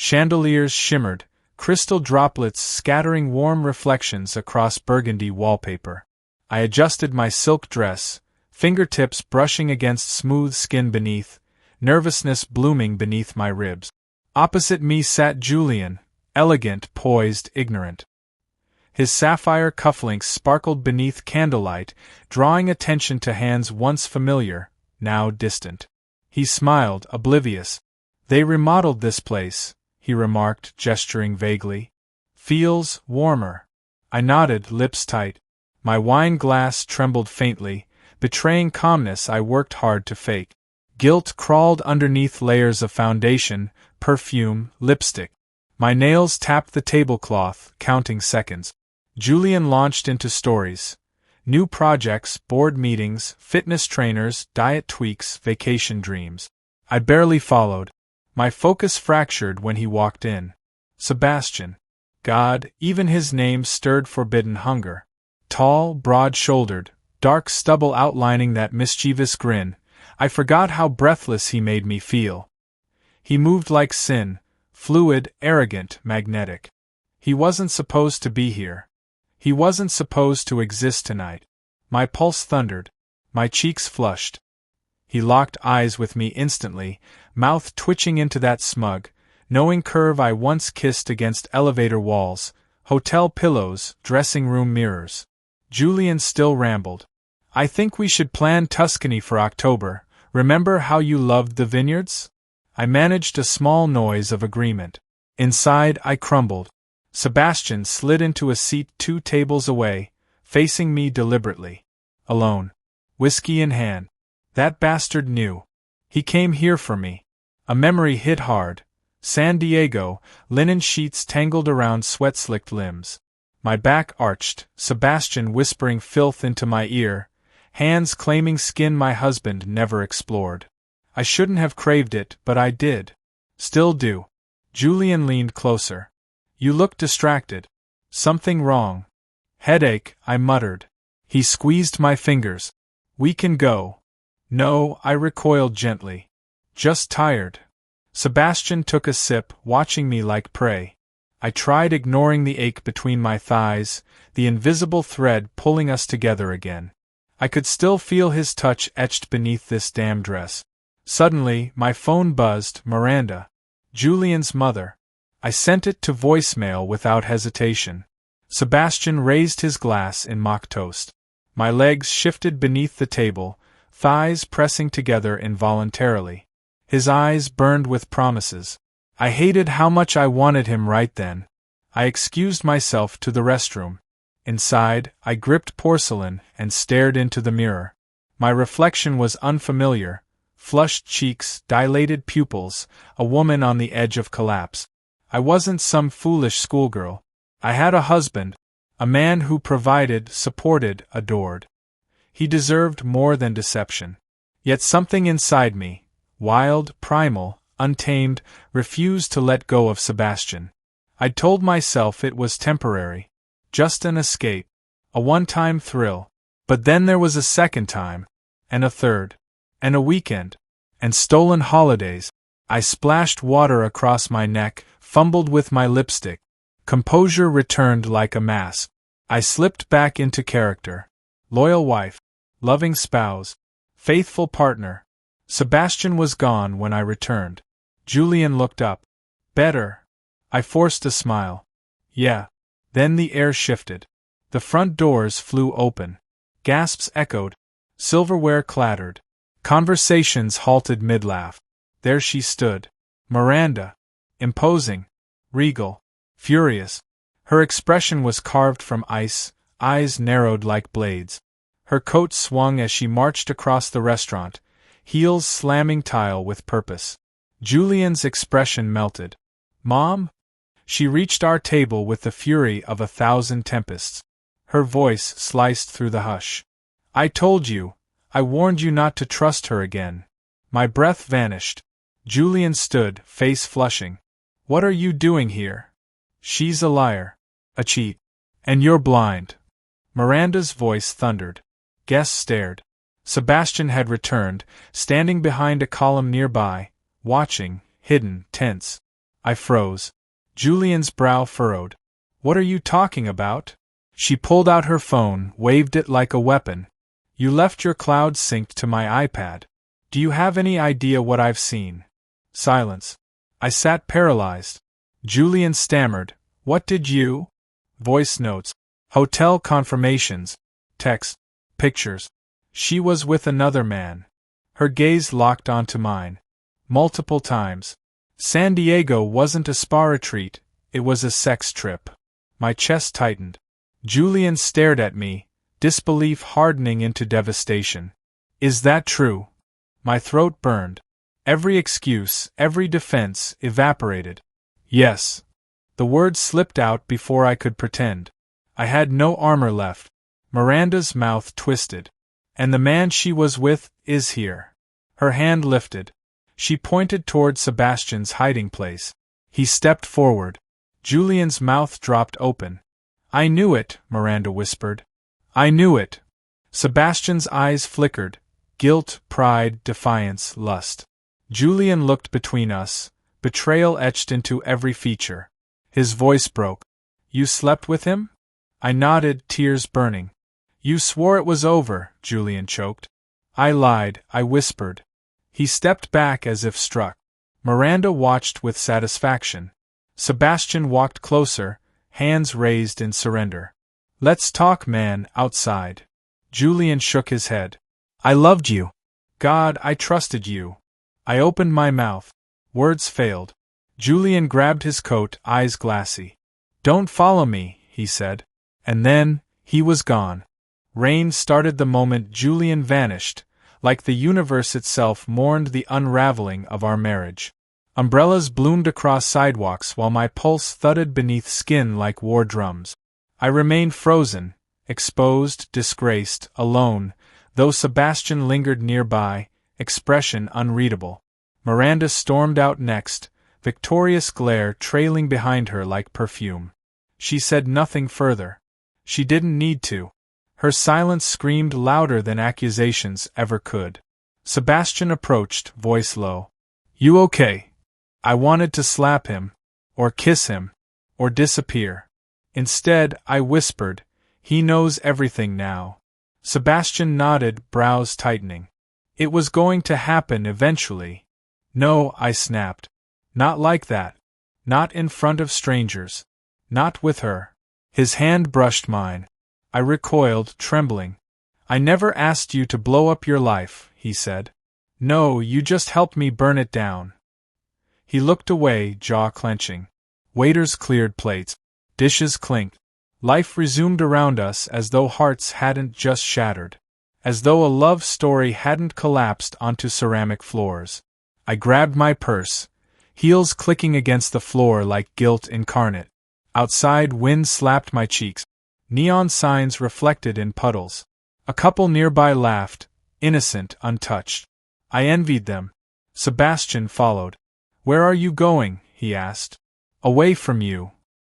Chandeliers shimmered, crystal droplets scattering warm reflections across burgundy wallpaper. I adjusted my silk dress, fingertips brushing against smooth skin beneath, nervousness blooming beneath my ribs. Opposite me sat Julian, elegant, poised, ignorant. His sapphire cufflinks sparkled beneath candlelight, drawing attention to hands once familiar, now distant. He smiled, oblivious. "They remodeled this place," he remarked, gesturing vaguely. "Feels warmer." I nodded, lips tight. My wine glass trembled faintly, betraying calmness I worked hard to fake. Guilt crawled underneath layers of foundation, perfume, lipstick. My nails tapped the tablecloth, counting seconds. Julian launched into stories. New projects, board meetings, fitness trainers, diet tweaks, vacation dreams. I barely followed. My focus fractured when he walked in. Sebastian. God, even his name stirred forbidden hunger. Tall, broad-shouldered, dark stubble outlining that mischievous grin, I forgot how breathless he made me feel. He moved like sin, fluid, arrogant, magnetic. He wasn't supposed to be here. He wasn't supposed to exist tonight. My pulse thundered. My cheeks flushed. He locked eyes with me instantly, mouth twitching into that smug, knowing curve I once kissed against elevator walls, hotel pillows, dressing room mirrors. Julian still rambled. "I think we should plan Tuscany for October. Remember how you loved the vineyards?" I managed a small noise of agreement. Inside, I crumbled. Sebastian slid into a seat 2 tables away, facing me deliberately. Alone. Whiskey in hand. That bastard knew. He came here for me. A memory hit hard. San Diego, linen sheets tangled around sweat-slicked limbs. My back arched, Sebastian whispering filth into my ear, hands claiming skin my husband never explored. I shouldn't have craved it, but I did. Still do. Julian leaned closer. "You look distracted. Something wrong?" "Headache," I muttered. He squeezed my fingers. "We can go." "No," I recoiled gently. "Just tired." Sebastian took a sip, watching me like prey. I tried ignoring the ache between my thighs, the invisible thread pulling us together again. I could still feel his touch etched beneath this damn dress. Suddenly, my phone buzzed. Miranda. Julian's mother. I sent it to voicemail without hesitation. Sebastian raised his glass in mock toast. My legs shifted beneath the table, thighs pressing together involuntarily. His eyes burned with promises. I hated how much I wanted him right then. I excused myself to the restroom. Inside, I gripped porcelain and stared into the mirror. My reflection was unfamiliar. Flushed cheeks, dilated pupils, a woman on the edge of collapse. I wasn't some foolish schoolgirl. I had a husband, a man who provided, supported, adored. He deserved more than deception. Yet something inside me, wild, primal, untamed, refused to let go of Sebastian. I'd told myself it was temporary. Just an escape. A one-time thrill. But then there was a second time. And a third. And a weekend. And stolen holidays. I splashed water across my neck, fumbled with my lipstick. Composure returned like a mask. I slipped back into character. Loyal wife. Loving spouse. Faithful partner. Sebastian was gone when I returned. Julian looked up. "Better." I forced a smile. "Yeah." Then the air shifted. The front doors flew open. Gasps echoed. Silverware clattered. Conversations halted mid-laugh. There she stood. Miranda. Imposing. Regal. Furious. Her expression was carved from ice, eyes narrowed like blades. Her coat swung as she marched across the restaurant, heels slamming tile with purpose. Julian's expression melted. "Mom?" She reached our table with the fury of 1,000 tempests. Her voice sliced through the hush. "I told you. I warned you not to trust her again." My breath vanished. Julian stood, face flushing. "What are you doing here?" "She's a liar. A cheat. And you're blind." Miranda's voice thundered. Guests stared. Sebastian had returned, standing behind a column nearby, watching, hidden, tense. I froze. Julian's brow furrowed. What are you talking about? She pulled out her phone, waved it like a weapon. You left your cloud synced to my iPad. Do you have any idea what I've seen? Silence. I sat paralyzed. Julian stammered. What did you? Voice notes. Hotel confirmations. Text. Pictures. She was with another man. Her gaze locked onto mine. Multiple times. San Diego wasn't a spa retreat, it was a sex trip. My chest tightened. Julian stared at me, disbelief hardening into devastation. Is that true? My throat burned. Every excuse, every defense, evaporated. Yes. The words slipped out before I could pretend. I had no armor left. Miranda's mouth twisted. And the man she was with is here. Her hand lifted. She pointed toward Sebastian's hiding place. He stepped forward. Julian's mouth dropped open. I knew it, Miranda whispered. I knew it. Sebastian's eyes flickered. Guilt, pride, defiance, lust. Julian looked between us, betrayal etched into every feature. His voice broke. You slept with him? I nodded, tears burning. You swore it was over, Julian choked. I lied, I whispered. He stepped back as if struck. Miranda watched with satisfaction. Sebastian walked closer, hands raised in surrender. Let's talk, man, outside. Julian shook his head. I loved you. God, I trusted you. I opened my mouth. Words failed. Julian grabbed his coat, eyes glassy. Don't follow me, he said. And then, he was gone. Rain started the moment Julian vanished, like the universe itself mourned the unraveling of our marriage. Umbrellas bloomed across sidewalks while my pulse thudded beneath skin like war drums. I remained frozen, exposed, disgraced, alone, though Sebastian lingered nearby, expression unreadable. Miranda stormed out next, victorious glare trailing behind her like perfume. She said nothing further. She didn't need to. Her silence screamed louder than accusations ever could. Sebastian approached, voice low. You okay? I wanted to slap him, or kiss him, or disappear. Instead, I whispered, he knows everything now. Sebastian nodded, brows tightening. It was going to happen eventually. No, I snapped. Not like that. Not in front of strangers. Not with her. His hand brushed mine. I recoiled, trembling. I never asked you to blow up your life, he said. No, you just helped me burn it down. He looked away, jaw clenching. Waiters cleared plates. Dishes clinked. Life resumed around us as though hearts hadn't just shattered. As though a love story hadn't collapsed onto ceramic floors. I grabbed my purse, heels clicking against the floor like guilt incarnate. Outside, wind slapped my cheeks. Neon signs reflected in puddles. A couple nearby laughed, innocent, untouched. I envied them. Sebastian followed. Where are you going? He asked. Away from you.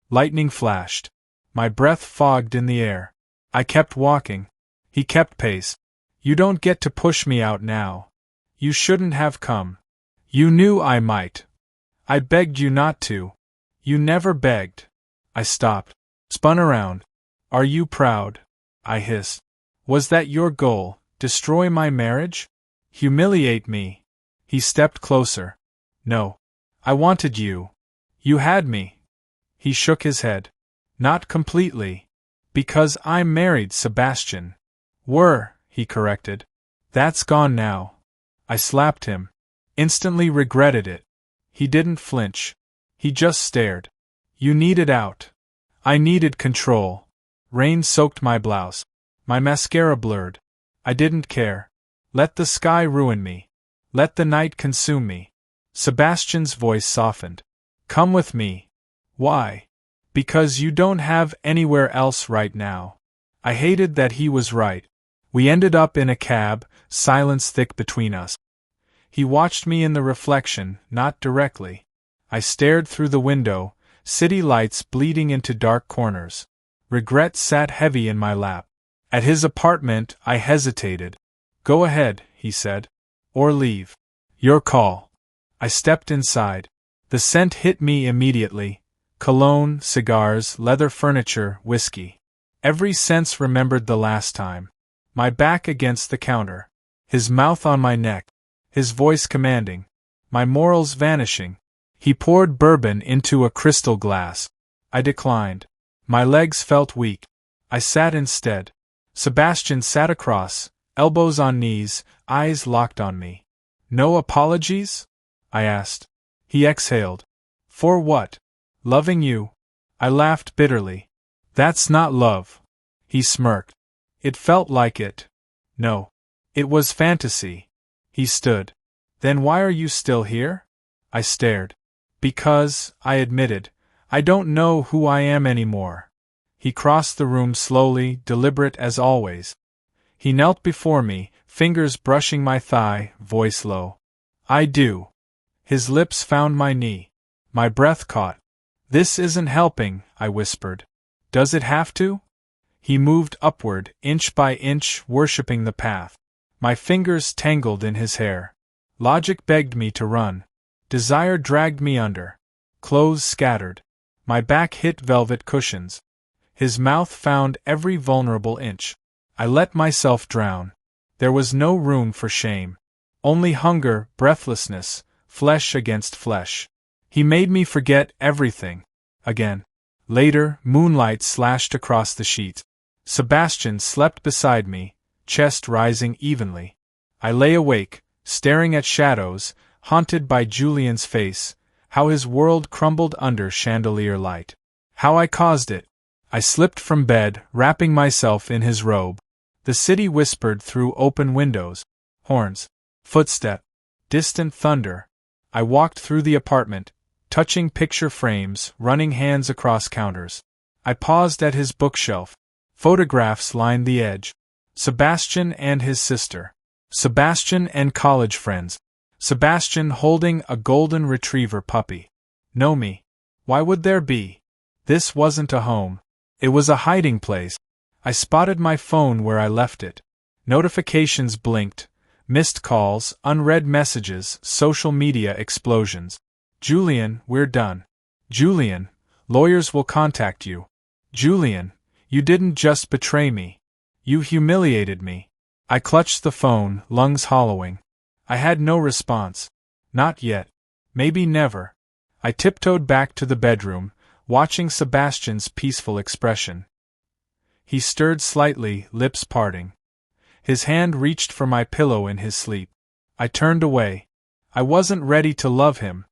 Lightning flashed. My breath fogged in the air. I kept walking. He kept pace. You don't get to push me out now. You shouldn't have come. You knew I might. I begged you not to. You never begged. I stopped. Spun around. Are you proud? I hissed. Was that your goal? Destroy my marriage? Humiliate me? He stepped closer. No. I wanted you. You had me. He shook his head. Not completely. Because I'm married, Sebastian. Were, he corrected. That's gone now. I slapped him. Instantly regretted it. He didn't flinch. He just stared. You needed out. I needed control. Rain soaked my blouse. My mascara blurred. I didn't care. Let the sky ruin me. Let the night consume me. Sebastian's voice softened. Come with me. Why? Because you don't have anywhere else right now. I hated that he was right. We ended up in a cab, silence thick between us. He watched me in the reflection, not directly. I stared through the window, city lights bleeding into dark corners. Regret sat heavy in my lap. At his apartment, I hesitated. Go ahead, he said. Or leave. Your call. I stepped inside. The scent hit me immediately: cologne, cigars, leather furniture, whiskey. Every sense remembered the last time. My back against the counter. His mouth on my neck. His voice commanding. My morals vanishing. He poured bourbon into a crystal glass. I declined. My legs felt weak. I sat instead. Sebastian sat across, elbows on knees, eyes locked on me. No apologies? I asked. He exhaled. For what? Loving you? I laughed bitterly. That's not love. He smirked. It felt like it. No. It was fantasy. He stood. Then why are you still here? I stared. Because, I admitted, I don't know who I am anymore. He crossed the room slowly, deliberate as always. He knelt before me, fingers brushing my thigh, voice low. I do. His lips found my knee. My breath caught. This isn't helping, I whispered. Does it have to? He moved upward, inch by inch, worshipping the path. My fingers tangled in his hair. Logic begged me to run. Desire dragged me under. Clothes scattered. My back hit velvet cushions. His mouth found every vulnerable inch. I let myself drown. There was no room for shame. Only hunger, breathlessness, flesh against flesh. He made me forget everything. Again. Later, moonlight slashed across the sheets. Sebastian slept beside me, chest rising evenly. I lay awake, staring at shadows, haunted by Julian's face, how his world crumbled under chandelier light. How I caused it. I slipped from bed, wrapping myself in his robe. The city whispered through open windows. Horns. Footstep. Distant thunder. I walked through the apartment, touching picture frames, running hands across counters. I paused at his bookshelf. Photographs lined the edge. Sebastian and his sister. Sebastian and college friends. Sebastian holding a golden retriever puppy. Know me. Why would there be? This wasn't a home. It was a hiding place. I spotted my phone where I left it. Notifications blinked. Missed calls, unread messages, social media explosions. Julian, we're done. Julian, lawyers will contact you. Julian, you didn't just betray me. You humiliated me. I clutched the phone, lungs hollowing. I had no response. Not yet. Maybe never. I tiptoed back to the bedroom, watching Sebastian's peaceful expression. He stirred slightly, lips parting. His hand reached for my pillow in his sleep. I turned away. I wasn't ready to love him.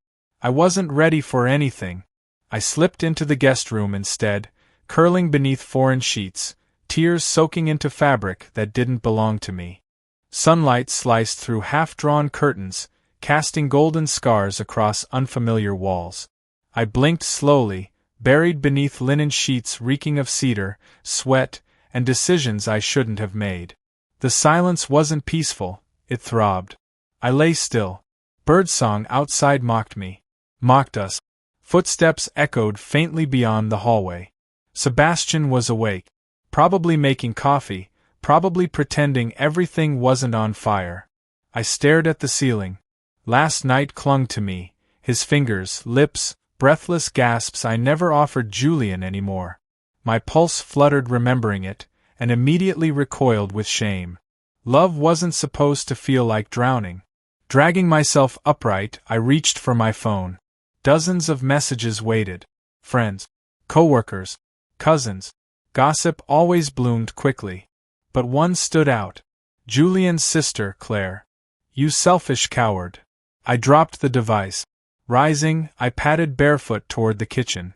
I wasn't ready for anything. I slipped into the guest room instead, curling beneath foreign sheets, tears soaking into fabric that didn't belong to me. Sunlight sliced through half-drawn curtains, casting golden scars across unfamiliar walls. I blinked slowly, buried beneath linen sheets reeking of cedar, sweat, and decisions I shouldn't have made. The silence wasn't peaceful, it throbbed. I lay still. Birdsong outside mocked me. Mocked us. Footsteps echoed faintly beyond the hallway. Sebastian was awake. Probably making coffee, probably pretending everything wasn't on fire. I stared at the ceiling. Last night clung to me, his fingers, lips, breathless gasps I never offered Julian anymore. My pulse fluttered remembering it, and immediately recoiled with shame. Love wasn't supposed to feel like drowning. Dragging myself upright, I reached for my phone. Dozens of messages waited. Friends, coworkers, cousins. Gossip always bloomed quickly. But one stood out. Julian's sister, Claire. You selfish coward. I dropped the device. Rising, I padded barefoot toward the kitchen.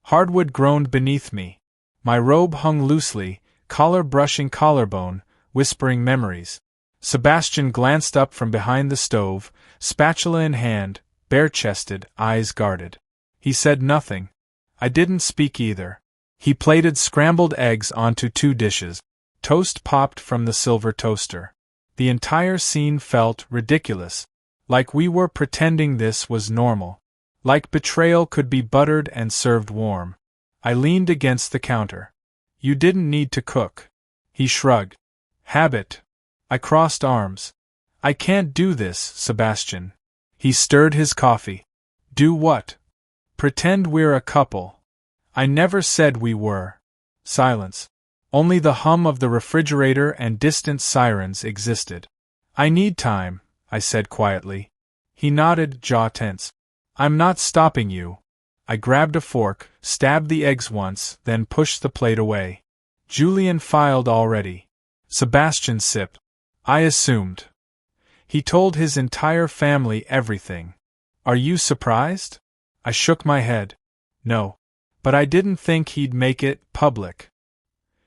Hardwood groaned beneath me. My robe hung loosely, collar brushing collarbone, whispering memories. Sebastian glanced up from behind the stove, spatula in hand, bare-chested, eyes guarded. He said nothing. I didn't speak either. He plated scrambled eggs onto 2 dishes. Toast popped from the silver toaster. The entire scene felt ridiculous. Like we were pretending this was normal. Like betrayal could be buttered and served warm. I leaned against the counter. You didn't need to cook. He shrugged. Habit. I crossed arms. I can't do this, Sebastian. He stirred his coffee. Do what? Pretend we're a couple. I never said we were. Silence. Only the hum of the refrigerator and distant sirens existed. I need time, I said quietly. He nodded, jaw tense. I'm not stopping you. I grabbed a fork, stabbed the eggs once, then pushed the plate away. Julian filed already. Sebastian sipped. I assumed. He told his entire family everything. Are you surprised? I shook my head. No. But I didn't think he'd make it public.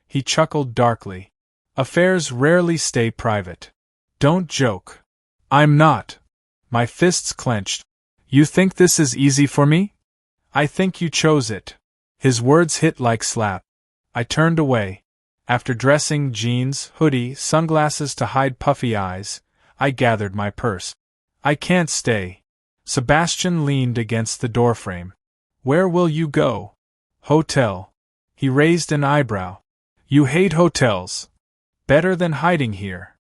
He chuckled darkly. Affairs rarely stay private. Don't joke. I'm not. My fists clenched. You think this is easy for me? I think you chose it. His words hit like slap. I turned away. After dressing, jeans, hoodie, sunglasses to hide puffy eyes, I gathered my purse. I can't stay. Sebastian leaned against the doorframe. Where will you go? Hotel. He raised an eyebrow. You hate hotels. Better than hiding here.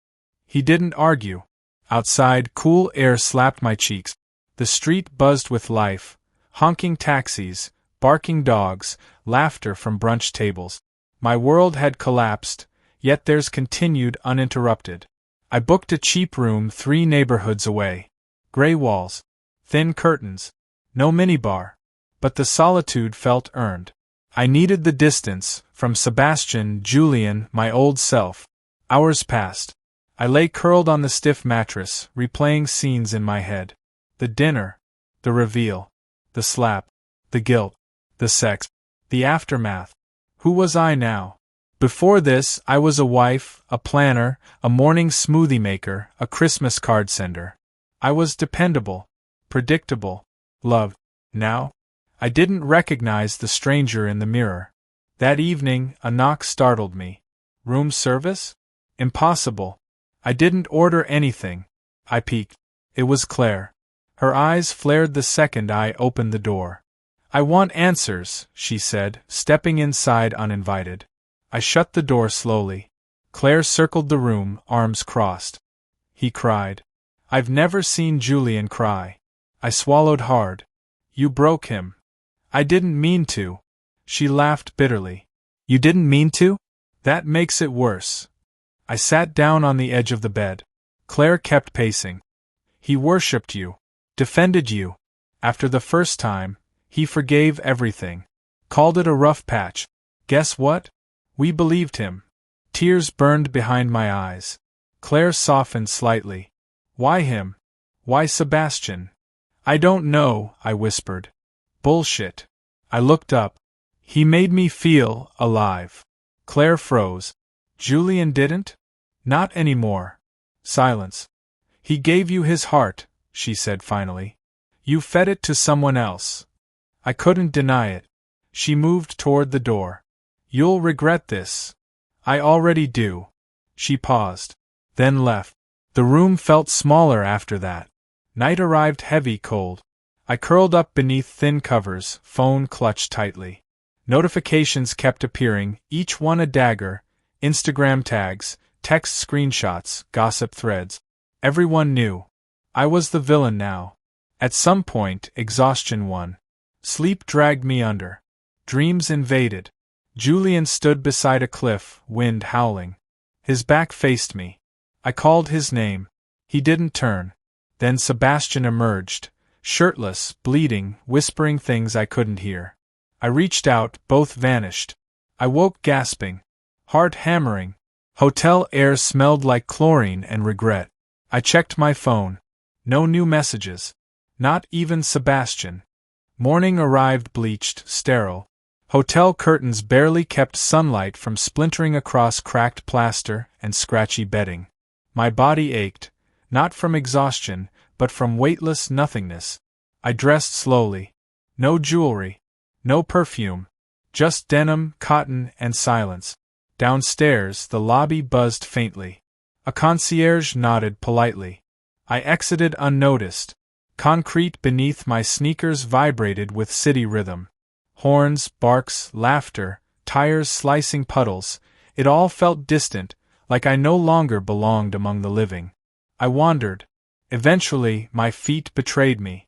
He didn't argue. Outside, cool air slapped my cheeks. The street buzzed with life. Honking taxis, barking dogs, laughter from brunch tables. My world had collapsed, yet theirs continued uninterrupted. I booked a cheap room 3 neighborhoods away. Gray walls. Thin curtains. No minibar. But the solitude felt earned. I needed the distance, from Sebastian, Julian, my old self. Hours passed. I lay curled on the stiff mattress, replaying scenes in my head. The dinner. The reveal. The slap. The guilt. The sex. The aftermath. Who was I now? Before this, I was a wife, a planner, a morning smoothie maker, a Christmas card sender. I was dependable. Predictable. Loved. Now? I didn't recognize the stranger in the mirror. That evening, a knock startled me. Room service? Impossible. I didn't order anything. I peeked. It was Claire. Her eyes flared the second I opened the door. I want answers, she said, stepping inside uninvited. I shut the door slowly. Claire circled the room, arms crossed. He cried. I've never seen Julian cry. I swallowed hard. You broke him. I didn't mean to. She laughed bitterly. You didn't mean to? That makes it worse. I sat down on the edge of the bed. Claire kept pacing. He worshipped you. Defended you. After the first time, he forgave everything. Called it a rough patch. Guess what? We believed him. Tears burned behind my eyes. Claire softened slightly. Why him? Why Sebastian? I don't know, I whispered. Bullshit. I looked up. He made me feel alive. Claire froze. Julian didn't? Not anymore. Silence. He gave you his heart, she said finally. You fed it to someone else. I couldn't deny it. She moved toward the door. You'll regret this. I already do. She paused. Then left. The room felt smaller after that. Night arrived heavy cold. I curled up beneath thin covers, phone clutched tightly. Notifications kept appearing, each one a dagger, Instagram tags, text screenshots, gossip threads. Everyone knew. I was the villain now. At some point, exhaustion won. Sleep dragged me under. Dreams invaded. Julian stood beside a cliff, wind howling. His back faced me. I called his name. He didn't turn. Then Sebastian emerged, shirtless, bleeding, whispering things I couldn't hear. I reached out, both vanished. I woke gasping. Heart hammering. Hotel air smelled like chlorine and regret. I checked my phone. No new messages. Not even Sebastian. Morning arrived bleached, sterile. Hotel curtains barely kept sunlight from splintering across cracked plaster and scratchy bedding. My body ached, not from exhaustion, but from weightless nothingness. I dressed slowly. No jewelry. No perfume. Just denim, cotton, and silence. Downstairs, the lobby buzzed faintly. A concierge nodded politely. I exited unnoticed. Concrete beneath my sneakers vibrated with city rhythm. Horns, barks, laughter, tires slicing puddles, it all felt distant, like I no longer belonged among the living. I wandered. Eventually, my feet betrayed me.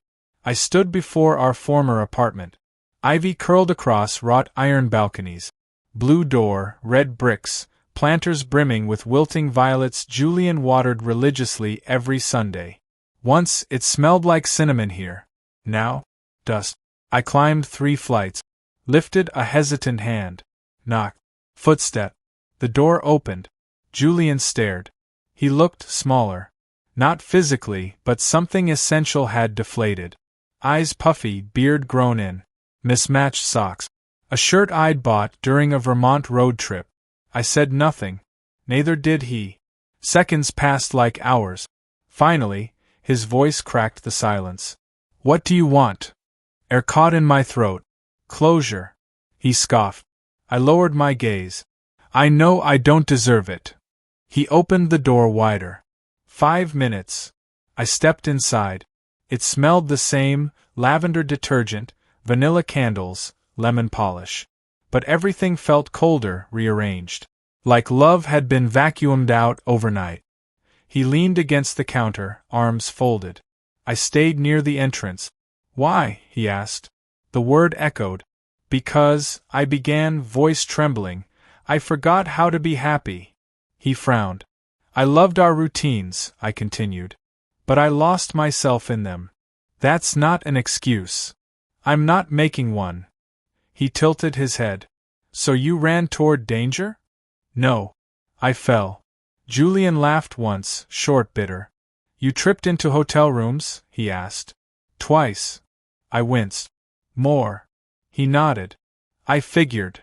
I stood before our former apartment. Ivy curled across wrought iron balconies. Blue door, red bricks, planters brimming with wilting violets Julian watered religiously every Sunday. Once it smelled like cinnamon here. Now, dust. I climbed 3 flights. Lifted a hesitant hand. Knock. Footstep. The door opened. Julian stared. He looked smaller. Not physically, but something essential had deflated. Eyes puffy, beard grown in. Mismatched socks. A shirt I'd bought during a Vermont road trip. I said nothing. Neither did he. Seconds passed like hours. Finally, his voice cracked the silence. What do you want? Air caught in my throat. Closure. He scoffed. I lowered my gaze. I know I don't deserve it. He opened the door wider. 5 minutes. I stepped inside. It smelled the same, lavender detergent, vanilla candles, lemon polish. But everything felt colder, rearranged. Like love had been vacuumed out overnight. He leaned against the counter, arms folded. I stayed near the entrance. Why? He asked. The word echoed. Because, I began, voice trembling. I forgot how to be happy. He frowned. I loved our routines, I continued. But I lost myself in them. That's not an excuse. I'm not making one. He tilted his head. So you ran toward danger? No. I fell. Julian laughed once, short, bitter. You tripped into hotel rooms? He asked. Twice. I winced. More. He nodded. I figured.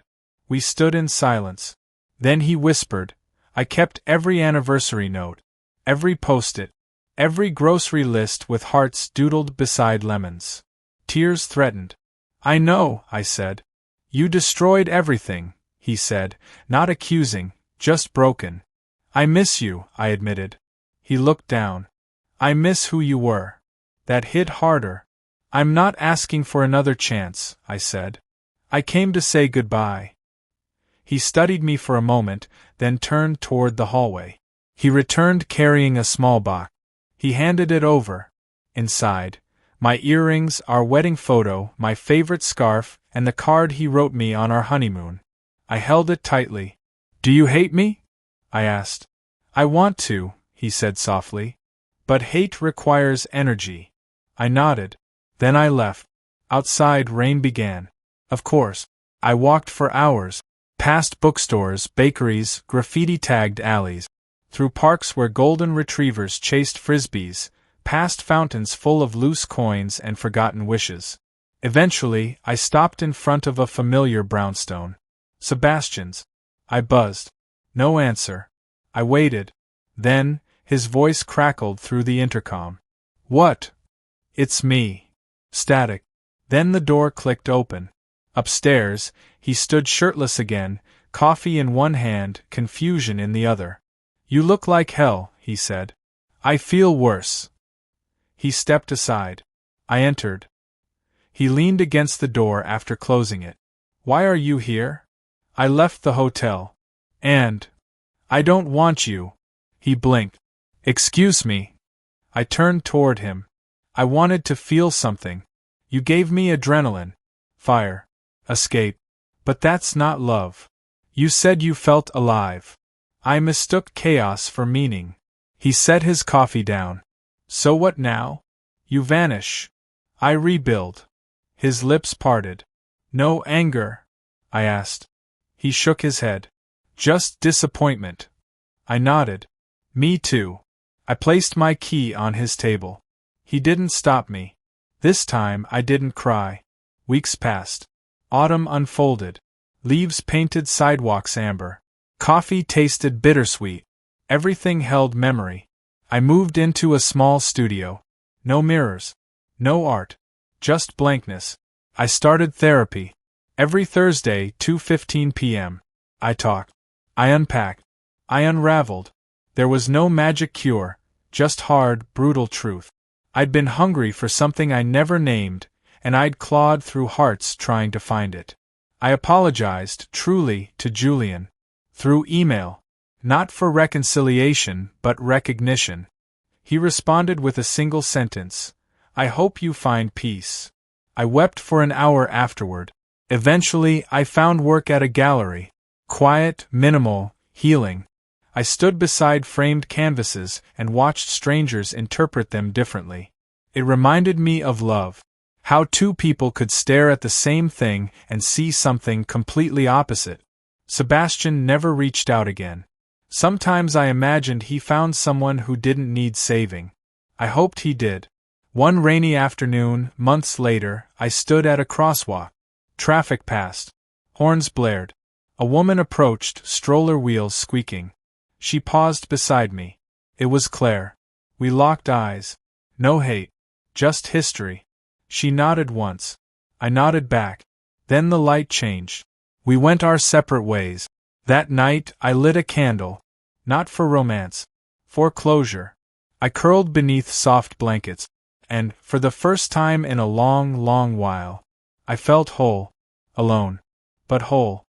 We stood in silence. Then he whispered, I kept every anniversary note, every post-it, every grocery list with hearts doodled beside lemons. Tears threatened. I know, I said. You destroyed everything, he said, not accusing, just broken. I miss you, I admitted. He looked down. I miss who you were. That hit harder. I'm not asking for another chance, I said. I came to say goodbye. He studied me for a moment, then turned toward the hallway. He returned carrying a small box. He handed it over. Inside, my earrings, our wedding photo, my favorite scarf, and the card he wrote me on our honeymoon. I held it tightly. Do you hate me? I asked. I want to, he said softly. But hate requires energy. I nodded. Then I left. Outside, rain began. Of course. I walked for hours. Past bookstores, bakeries, graffiti-tagged alleys. Through parks where golden retrievers chased frisbees, past fountains full of loose coins and forgotten wishes. Eventually, I stopped in front of a familiar brownstone. Sebastian's. I buzzed. No answer. I waited. Then, his voice crackled through the intercom. What? It's me. Static. Then the door clicked open. Upstairs, he stood shirtless again, coffee in one hand, confusion in the other. You look like hell, he said. I feel worse. He stepped aside. I entered. He leaned against the door after closing it. Why are you here? I left the hotel. And I don't want you. He blinked. Excuse me. I turned toward him. I wanted to feel something. You gave me adrenaline. Fire. Escape. But that's not love. You said you felt alive. I mistook chaos for meaning. He set his coffee down. So what now? You vanish. I rebuild. His lips parted. No anger? I asked. He shook his head. Just disappointment. I nodded. Me too. I placed my key on his table. He didn't stop me. This time I didn't cry. Weeks passed. Autumn unfolded. Leaves painted sidewalks amber. Coffee tasted bittersweet. Everything held memory. I moved into a small studio. No mirrors. No art. Just blankness. I started therapy. Every Thursday, 2:15 p.m. I talked. I unpacked. I unraveled. There was no magic cure, just hard, brutal truth. I'd been hungry for something I never named, and I'd clawed through hearts trying to find it. I apologized, truly, to Julian. Through email. Not for reconciliation, but recognition. He responded with a single sentence. I hope you find peace. I wept for an hour afterward. Eventually, I found work at a gallery. Quiet, minimal, healing. I stood beside framed canvases and watched strangers interpret them differently. It reminded me of love. How two people could stare at the same thing and see something completely opposite. Sebastian never reached out again. Sometimes I imagined he found someone who didn't need saving. I hoped he did. One rainy afternoon, months later, I stood at a crosswalk. Traffic passed. Horns blared. A woman approached, stroller wheels squeaking. She paused beside me. It was Claire. We locked eyes. No hate. Just history. She nodded once. I nodded back. Then the light changed. We went our separate ways. That night, I lit a candle. Not for romance. For closure. I curled beneath soft blankets. And, for the first time in a long, long while, I felt whole. Alone. But whole.